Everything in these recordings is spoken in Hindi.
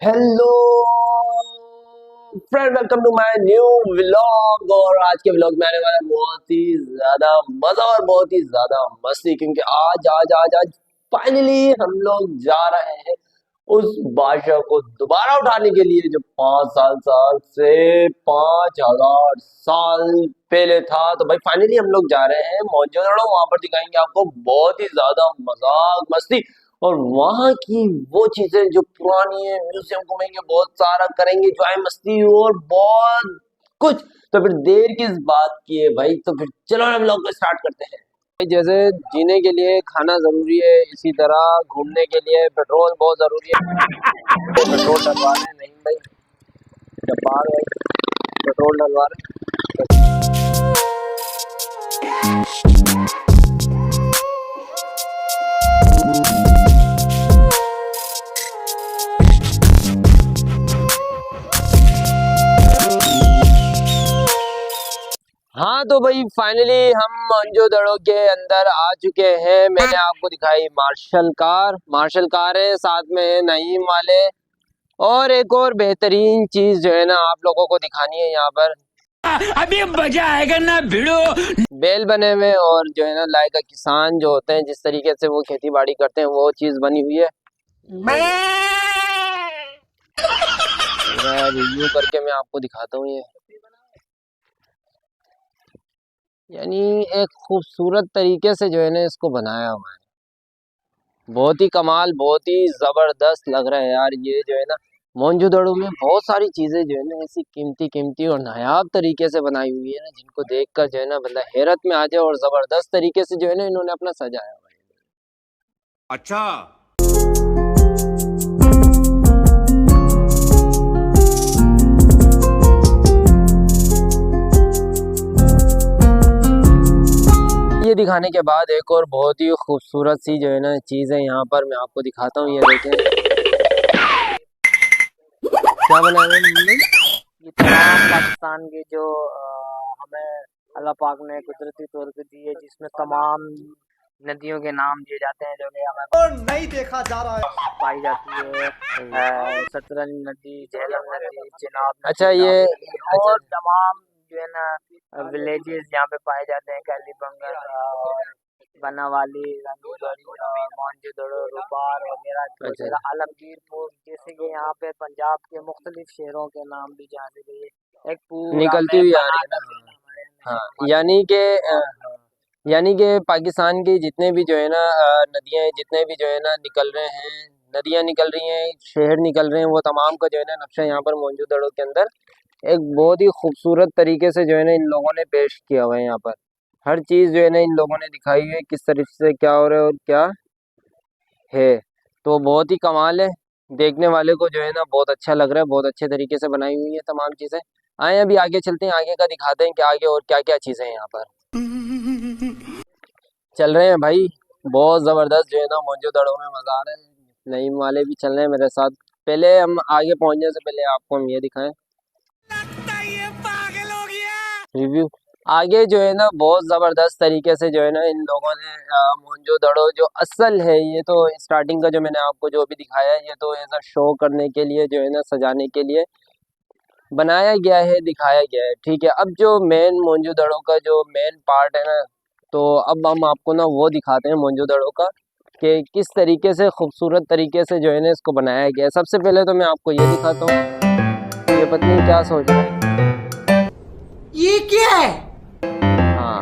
Hello friend, welcome to my new vlog. और आज के व्लॉग में आने वाला है बहुत ही ज्यादा मजा और बहुत ही ज्यादा मस्ती, क्योंकि आज आज आज आज फाइनली हम लोग जा रहे हैं उस बादशाह को दोबारा उठाने के लिए जो 5 साल से 5,000 साल पहले था। तो भाई फाइनली हम लोग जा रहे हैं मोहनजोदड़ो। वहां पर दिखाएंगे आपको बहुत ही ज्यादा मजाक मस्ती और वहां की वो चीजें जो पुरानी है। म्यूजियम घूमेंगे, बहुत सारा करेंगे एंजॉय मस्ती और बहुत कुछ। तो फिर देर किस बात की है भाई, तो फिर चलो ना व्लॉग को स्टार्ट करते हैं। जैसे जीने के लिए खाना जरूरी है, इसी तरह घूमने के लिए पेट्रोल बहुत जरूरी है। पेट्रोल डलवा रहे हैं नहीं भाई, जब्बार भाई पेट्रोल डलवा रहे हाँ तो भाई फाइनली हम मोहनजोदड़ो के अंदर आ चुके हैं। मैंने आपको दिखाई मार्शल कार है, साथ में है नईम वाले। और एक और बेहतरीन चीज जो है ना आप लोगों को दिखानी है, यहाँ पर अभी मजा आएगा ना भिड़ो। बैल बने हुए और जो है ना लाए का किसान जो होते हैं, जिस तरीके से वो खेती बाड़ी करते हैं वो चीज बनी हुई है। रिव्यू करके मैं आपको दिखाता हूँ ये, यानी एक खूबसूरत तरीके से जो है ना इसको बनाया हुआ है। बहुत ही कमाल, बहुत ही जबरदस्त लग रहा है यार। ये जो है ना मोहनजोदड़ो में बहुत सारी चीजें जो है ना ऐसी कीमती कीमती और नायाब तरीके से बनाई हुई है ना, जिनको देखकर जो है ना बंदा हैरत में आ जाए। और जबरदस्त तरीके से जो है ना इन्होंने अपना सजाया हुआ है। अच्छा ये दिखाने के बाद एक और बहुत ही खूबसूरत सी जो है ना चीज है यहाँ पर, मैं आपको दिखाता हूँ। ये देखें क्या बनाया है ये तमाम पाकिस्तान के जो हमें अल्लाह पाक ने कुदरती तौर पे दी है, जिसमें तमाम नदियों के नाम दिए जाते हैं जो कि हमें और नहीं देखा जा रहा है। पाई जाती है। सतरंज नदी, झेलम नदी, चिनाब नदी, अच्छा ये और तमाम जो है ना विलेजेस यहाँ पे पाए जाते हैं। कैलीबंगन और बनावाली, रंगीगढ़ी और मोहनजोदड़ो, रुपार वगैरह, आलमगीरपुर, जैसे कि यहाँ पे पंजाब के मुख्तलिफ शहरों के नाम भी जहाँ से एक पूरा निकलती हुई आ रही है ना। हाँ यानी कि पाकिस्तान के जितने भी जो है ना नदियाँ हैं, जितने भी जो है ना निकल रहे हैं, नदियाँ निकल रही हैं, शहर निकल रहे हैं, वो तमाम का जो है ना नक्शा यहाँ पर मोहनजोदड़ो के अंदर एक बहुत ही खूबसूरत तरीके से जो है ना इन लोगों ने पेश किया हुआ है। यहाँ पर हर चीज़ जो है ना इन लोगों ने दिखाई हुई है, किस तरीके से क्या हो रहा है और क्या है। तो बहुत ही कमाल है, देखने वाले को जो है ना बहुत अच्छा लग रहा है। बहुत अच्छे तरीके से बनाई हुई है तमाम चीज़ें। आए अभी आगे चलते हैं, आगे का दिखाते हैं कि आगे और क्या क्या चीज़ें हैं यहाँ पर। चल रहे हैं भाई, बहुत ज़बरदस्त जो है ना मोहनजोदड़ो में मज़ा आ रहा है। नईम वाले भी चल रहे हैं मेरे साथ। पहले हम आगे पहुँचने से पहले आपको हम ये दिखाएं रिव्यू। आगे जो है ना बहुत ज़बरदस्त तरीके से जो है ना इन लोगों ने मोहनजोदड़ो जो असल है, ये तो स्टार्टिंग का जो मैंने आपको जो भी दिखाया है, ये तो ऐसा शो करने के लिए जो है ना सजाने के लिए बनाया गया है, दिखाया गया है, ठीक है। अब जो मेन मोहनजोदड़ो का जो मेन पार्ट है ना, तो अब हम आपको ना वो दिखाते हैं मोहनजोदड़ो का कि किस तरीके से खूबसूरत तरीके से जो है ना इसको बनाया गया है। सबसे पहले तो मैं आपको ये दिखाता हूँ, ये पत्नी क्या सोच रहा है, ये क्या है? हाँ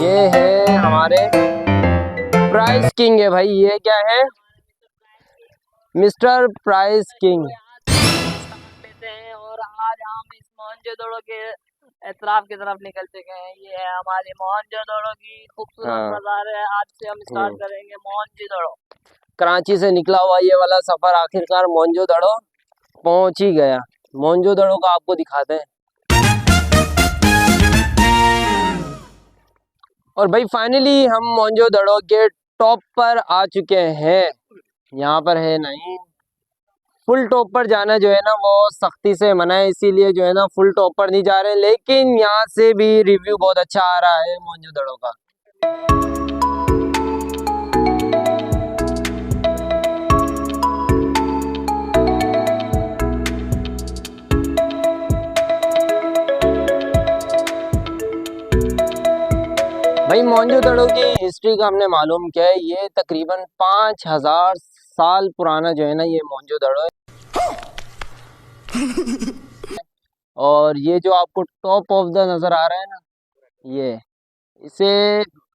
ये है हमारे प्राइस किंग है भाई। ये क्या है, मिस्टर प्राइस किंग। और आज हम इस मोहनजोदड़ो के एतराफ की तरफ निकल चुके हैं। ये है हमारी मोहनजोदड़ो की खूबसूरत बाजार है। आज से हम स्टार्ट करेंगे मोहनजोदड़ो। कराची से निकला हुआ ये वाला सफर आखिरकार मोहनजोदड़ो पहुंच ही गया। मोहनजोदड़ो का आपको दिखाते हैं। और भाई फाइनली हम मोहनजोदड़ो के टॉप पर आ चुके हैं। यहाँ पर है नहीं, फुल टॉप पर जाना जो है ना वो सख्ती से मना है, इसीलिए जो है ना फुल टॉप पर नहीं जा रहे। लेकिन यहाँ से भी रिव्यू बहुत अच्छा आ रहा है मोहनजोदड़ो का। भाई मोहनजोदड़ो की हिस्ट्री का हमने मालूम किया है, ये तकरीबन 5000 साल पुराना जो है ना ये मोहनजोदड़ो है। और ये जो आपको टॉप ऑफ द नज़र आ रहा है ना, ये इसे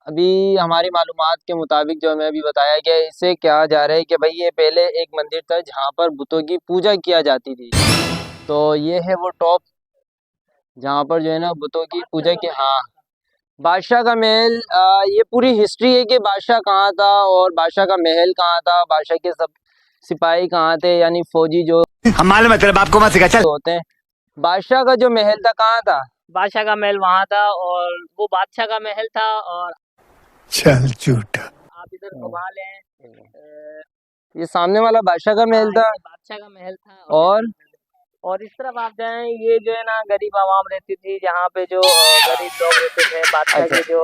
अभी हमारी मालूमात के मुताबिक जो हमें अभी बताया गया है, इसे कहा जा रहा है कि भाई ये पहले एक मंदिर था जहाँ पर बुतों की पूजा किया जाती थी। तो ये है वो टॉप जहाँ पर जो है ना बुतों की पूजा की। हाँ, बादशाह का महल। ये पूरी हिस्ट्री है कि बादशाह कहाँ था और बादशाह का महल कहाँ था, बादशाह के सब सिपाही कहाँ थे, यानी फौजी जो हम मालूम है तेरे बाप को मत सिखा चल। होते हैं। बादशाह का जो महल था कहाँ था? बादशाह का महल वहाँ था और वो बादशाह का महल था। और चल झूठा। आप इधर घुमा लें, ये सामने वाला बादशाह का महल था। ये बादशाह का महल था। और इस तरफ आप जाएं, ये जो है ना गरीब आवाम रहती थी, जहाँ पे जो गरीब लोग रहते थे। बादशाह अच्छा। के जो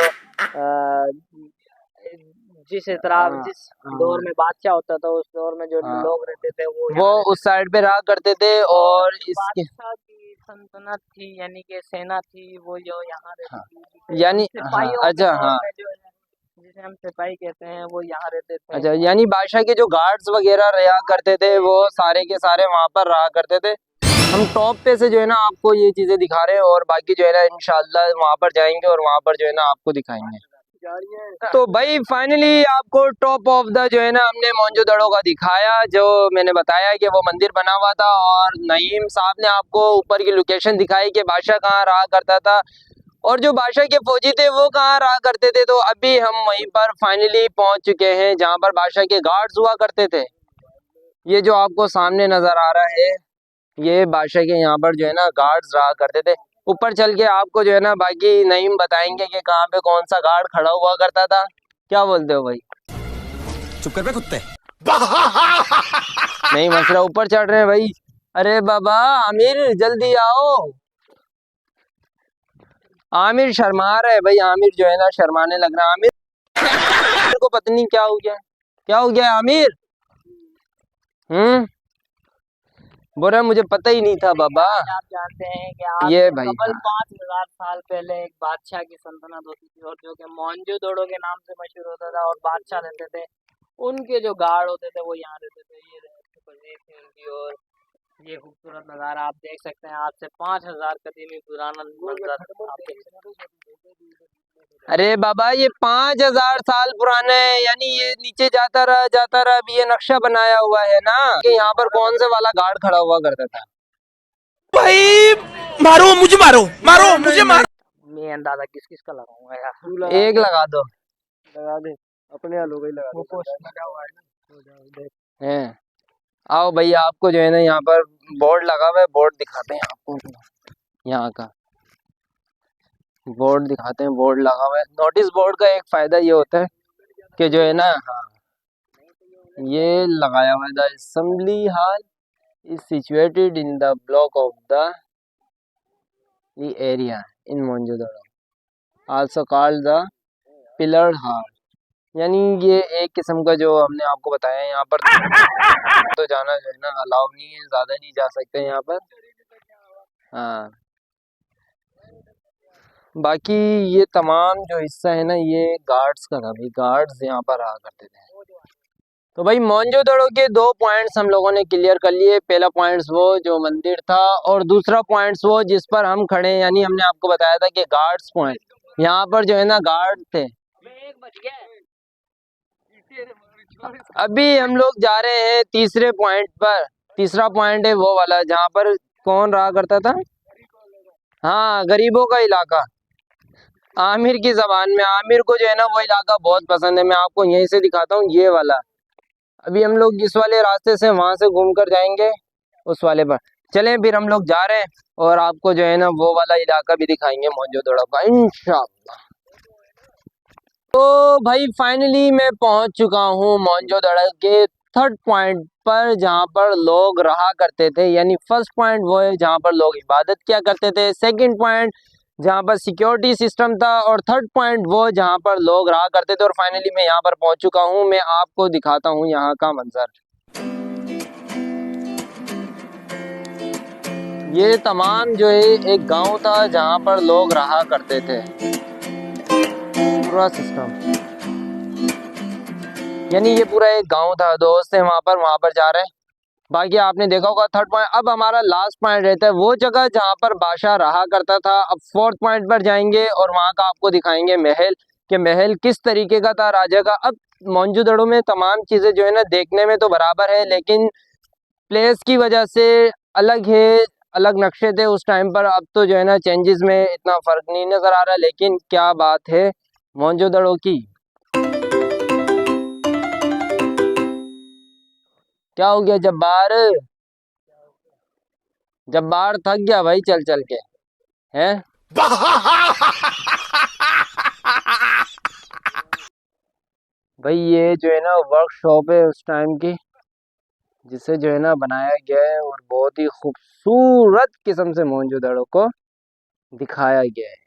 जिस तरह जिस दौर में बादशाह होता था उस दौर में जो लोग रहते थे वो उस साइड पे रहा करते थे। और इसके बादशाह की सल्तनत थी, यानी कि सेना थी, वो जो यहाँ रहती थी। यानी सिपाहियों अच्छा, के दौर हाँ, में जो है, जिसे हम सिपाही कहते हैं, वो यहाँ रहते थे। अच्छा, यानी बादशाह के जो गार्ड्स वगैरह रहा करते थे वो सारे के सारे वहाँ पर रहा करते थे। हम टॉप पे से जो है ना आपको ये चीजें दिखा रहे हैं और बाकी जो है ना इंशाल्लाह वहाँ पर जाएंगे और वहाँ पर जो है ना आपको दिखाएंगे। तो भाई फाइनली आपको टॉप ऑफ द जो है ना हमने मोहनजोदड़ो का दिखाया, जो मैंने बताया कि वो मंदिर बना हुआ था। और नईम साहब ने आपको ऊपर की लोकेशन दिखाई कि बादशाह कहाँ रहा करता था और जो बादशाह के फौजी थे वो कहाँ रहा करते थे। तो अभी हम वहीं पर फाइनली पहुंच चुके हैं जहाँ पर बादशाह के गार्ड्स हुआ करते थे। ये जो आपको सामने नजर आ रहा है ये बादशाह के यहाँ पर जो है ना गार्ड्स रहा करते थे। ऊपर चल के आपको जो है ना बाकी नईम बताएंगे कि कहाँ पे कौन सा गार्ड खड़ा हुआ करता था। क्या बोलते हो भाई? चुप कर बे कुत्ते। नहीं मसला, ऊपर चढ़ रहे हैं भाई। अरे बाबा आमिर जल्दी आओ। आमिर शर्मा रहा है भाई, आमिर जो है ना शर्माने लग रहा है। आमिर को पता नहीं क्या हो गया, क्या हो गया आमिर? बोल रहा मुझे पता ही नहीं था बाबा। आप जानते हैं कि आज ये से भाई, कबल हाँ। 5000 साल पहले एक बादशाह की सल्तनत होती थी और जो कि मोहनजोदड़ो के नाम से मशहूर होता था। और बादशाह रहते थे, उनके जो गार्ड होते थे वो यहाँ रहते थे। ये वजीर थे उनकी। और ये खूबसूरत नज़ारा आप देख सकते हैं। आज से 5000 कदीमी पुराना मंजर आप देख सकते हैं। अरे बाबा ये 5000 साल पुराना है, यानी ये नीचे जाता रहा अभी ये नक्शा बनाया हुआ है ना कि यहाँ पर कौन से वाला गार्ड खड़ा हुआ करता था। भाई मारो मुझे, मारो मुझे, मारो। मैं अंदाजा किस किस का लगाऊंगा यार। एक लगा दो, लगा दे अपने हाल हो गई, लगा वो दे। पोस्ट लगा हुआ है ना। हैं? आओ भैया आपको जो है ना यहाँ पर बोर्ड लगा हुआ है, बोर्ड दिखाते हैं आपको। यहाँ का बोर्ड दिखाते हैं, बोर्ड लगा हुआ है। नोटिस बोर्ड का एक फायदा ये होता है कि जो है ना, हाँ, ये लगाया हुआ है, the assembly hall is situated in the block of the area in Mohenjodaro also called the pillared hall. यानी ये एक किस्म का जो हमने आपको बताया है, यहाँ पर तो जाना जो है ना अलाउ नहीं है, ज़्यादा नहीं जा सकते यहाँ पर। हाँ, बाकी ये तमाम जो हिस्सा है ना ये गार्ड्स का था भाई, गार्ड्स यहाँ पर रहा करते थे। तो भाई मोहनजोदड़ो के 2 पॉइंट्स हम लोगों ने क्लियर कर लिए। पहला पॉइंट्स वो जो मंदिर था और दूसरा पॉइंट्स वो जिस पर हम खड़े हैं, यानी हमने आपको बताया था कि गार्ड्स पॉइंट, यहाँ पर जो है ना गार्ड थे। अभी हम लोग जा रहे हैं तीसरे पॉइंट पर। तीसरा पॉइंट है वो वाला जहाँ पर कौन रहा करता था? हाँ, गरीबों का इलाका। आमिर की जबान में, आमिर को जो है ना वो इलाका बहुत पसंद है। मैं आपको यहीं से दिखाता हूँ ये वाला। अभी हम लोग जिस वाले रास्ते से वहां से घूम कर जाएंगे उस वाले पर चलें, फिर हम लोग जा रहे हैं और आपको जो है ना वो वाला इलाका भी दिखाएंगे मोहनजोदड़ो का इंशाअल्लाह। तो भाई फाइनली मैं पहुंच चुका हूँ मोहनजोदड़ो के 3rd पॉइंट पर जहाँ पर लोग रहा करते थे। यानी फर्स्ट पॉइंट वो है जहाँ पर लोग इबादत किया करते थे, सेकंड पॉइंट जहाँ पर सिक्योरिटी सिस्टम था, और 3rd पॉइंट वो जहाँ पर लोग रहा करते थे। और फाइनली मैं यहाँ पर पहुंच चुका हूँ। मैं आपको दिखाता हूँ यहाँ का मंजर। ये तमाम जो है एक गांव था जहाँ पर लोग रहा करते थे। पूरा सिस्टम, यानी ये पूरा एक गांव था, दोस्त है वहां पर जा रहे हैं। बाकी आपने देखा होगा थर्ड पॉइंट। अब हमारा लास्ट पॉइंट रहता है वो जगह जहां पर बादशाह रहा करता था। अब फोर्थ पॉइंट पर जाएंगे और वहां का आपको दिखाएंगे महल, कि महल किस तरीके का था राजा का। अब मोहनजोदड़ो में तमाम चीजें जो है ना देखने में तो बराबर है, लेकिन प्लेस की वजह से अलग है, अलग नक्शे थे उस टाइम पर। अब तो जो है ना चेंजेस में इतना फर्क नहीं नजर आ रहा, लेकिन क्या बात है मोहनजोदड़ो की। क्या हो गया जब्बार थक गया भाई चल चल के, हैं? भाई ये जो है ना वर्कशॉप है उस टाइम की, जिसे जो है ना बनाया गया है और बहुत ही खूबसूरत किस्म से मोहनजोदड़ो को दिखाया गया है।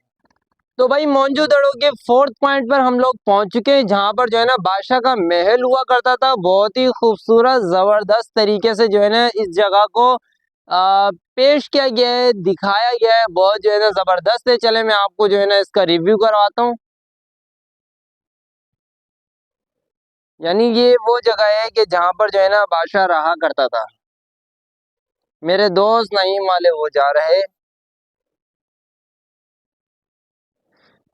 तो भाई मोहनजोदड़ो के फोर्थ पॉइंट पर हम लोग पहुंच चुके हैं, जहां पर जो है ना बादशाह का महल हुआ करता था। बहुत ही खूबसूरत जबरदस्त तरीके से जो है ना इस जगह को पेश किया गया है, दिखाया गया है, बहुत जो है ना जबरदस्त है। चले मैं आपको जो है ना इसका रिव्यू करवाता हूँ। यानी ये वो जगह है कि जहां पर जो है ना बादशाह रहा करता था। मेरे दोस्त नईम वाले वो जा रहे।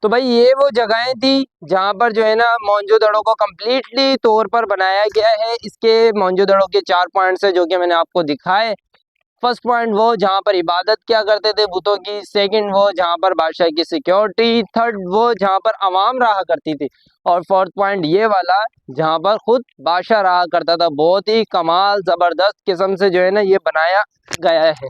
तो भाई ये वो जगहें थी जहां पर जो है ना मोहनजोदड़ो को कम्प्लीटली तौर पर बनाया गया है। इसके मोहनजोदड़ो के 4 पॉइंट्स है जो कि मैंने आपको दिखाए। फर्स्ट पॉइंट वो जहां पर इबादत किया करते थे बुतों की, सेकंड वो जहां पर बादशाह की सिक्योरिटी, थर्ड वो जहां पर आवाम रहा करती थी, और फोर्थ पॉइंट ये वाला जहां पर खुद बादशाह रहा करता था। बहुत ही कमाल जबरदस्त किस्म से जो है ना ये बनाया गया है।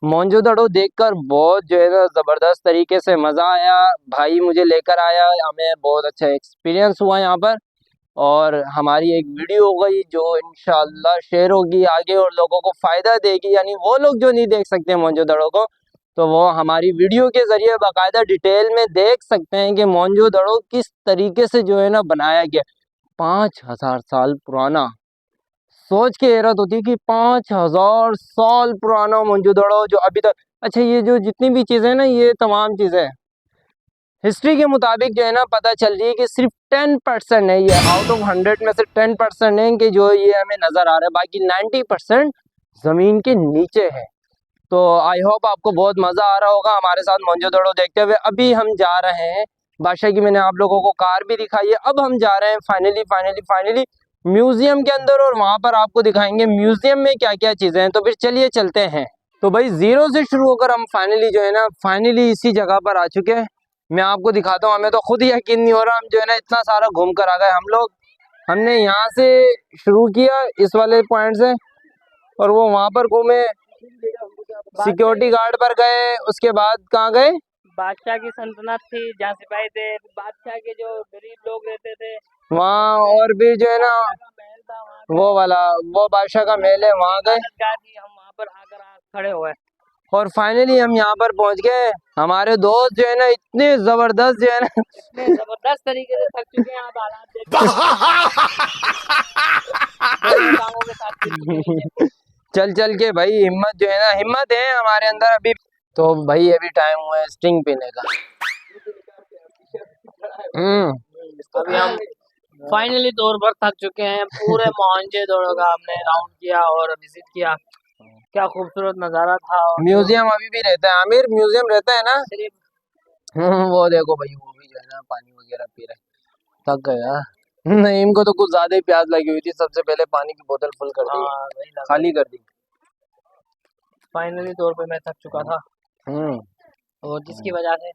मोहनजोदड़ो देखकर बहुत जो है ना जबरदस्त तरीके से मजा आया। भाई मुझे लेकर आया, हमें बहुत अच्छा एक्सपीरियंस हुआ यहाँ पर, और हमारी एक वीडियो हो गई जो इंशाल्लाह शेयर होगी आगे और लोगों को फायदा देगी। यानी वो लोग जो नहीं देख सकते मोहनजोदड़ो को, तो वो हमारी वीडियो के जरिए बाकायदा डिटेल में देख सकते हैं कि मोहनजोदड़ो किस तरीके से जो है ना बनाया गया। 5000 साल पुराना, सोच के हैरत होती है कि 5000 साल पुराना मोहनजोदड़ो जो अभी तक। अच्छा ये जो जितनी भी चीजें ना, ये तमाम चीजें हिस्ट्री के मुताबिक जो है ना पता चल रही है कि सिर्फ 10% है, ये आउट ऑफ 100 में से 10% है कि जो ये हमें नजर आ रहा है, बाकी 90% जमीन के नीचे है। तो आई होप आपको बहुत मजा आ रहा होगा हमारे साथ मोहनजोदड़ो देखते हुए। अभी हम जा रहे हैं बादशाह की, मैंने आप लोगों को कार भी दिखाई है। अब हम जा रहे हैं फाइनली म्यूजियम के अंदर, और वहां पर आपको दिखाएंगे म्यूजियम में क्या क्या चीजें हैं। तो फिर चलिए चलते हैं। तो भाई जीरो से शुरू होकर हम फाइनली जो है ना इसी जगह पर आ चुके हैं। मैं आपको दिखाता हूँ, हमें तो खुद यकीन नहीं हो रहा, हम जो है ना इतना सारा घूम कर आ गए हम लोग। हमने यहाँ से शुरू किया इस वाले पॉइंट से, और वो वहां पर घूमे, सिक्योरिटी गार्ड पर गए, उसके बाद कहाँ गए? बादशाह की सल्तनत थी जहाँ सिपाही थे, बादशाह के जो गरीब लोग रहते थे वहाँ, और भी जो है ना महल था वहाँ वो वाला, वो बादशाह का महल है, वहाँ गए। थी, हम वहाँ पर आकर खड़े हुए। और फाइनली हम यहाँ पर पहुँच गए। हमारे दोस्त जो है ना इतने जबरदस्त जो है ना इतने जबरदस्त तरीके से थक चुके हैं, आप हालात देख कामों के साथ चल चल के भाई हिम्मत जो है ना, हिम्मत है हमारे अंदर अभी। तो भाई अभी टाइम हुआ है स्टिंग पीने का। अभी हम फाइनली तौर पर थक चुके हैं। पूरे मोहनजोदड़ो का हमने राउंड किया और विजिट किया। क्या खूबसूरत नज़ारा था। और म्यूजियम अभी भी रहता है आमिर, म्यूजियम रहता है ना? सिर्फ वो देखो भाई, वो भी जो है ना पानी वगैरह पी रहे, थक गया। नहीं, इनको तो कुछ ज्यादा ही प्यास लगी हुई थी, सबसे पहले पानी की बोतल फुल कर दी, खाली कर दी। फाइनली तौर पे मैं थक चुका था, और जिसकी वजह से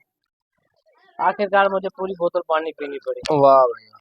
आखिरकार मुझे पूरी बोतल पानी पीनी पड़ी। वाह भाई।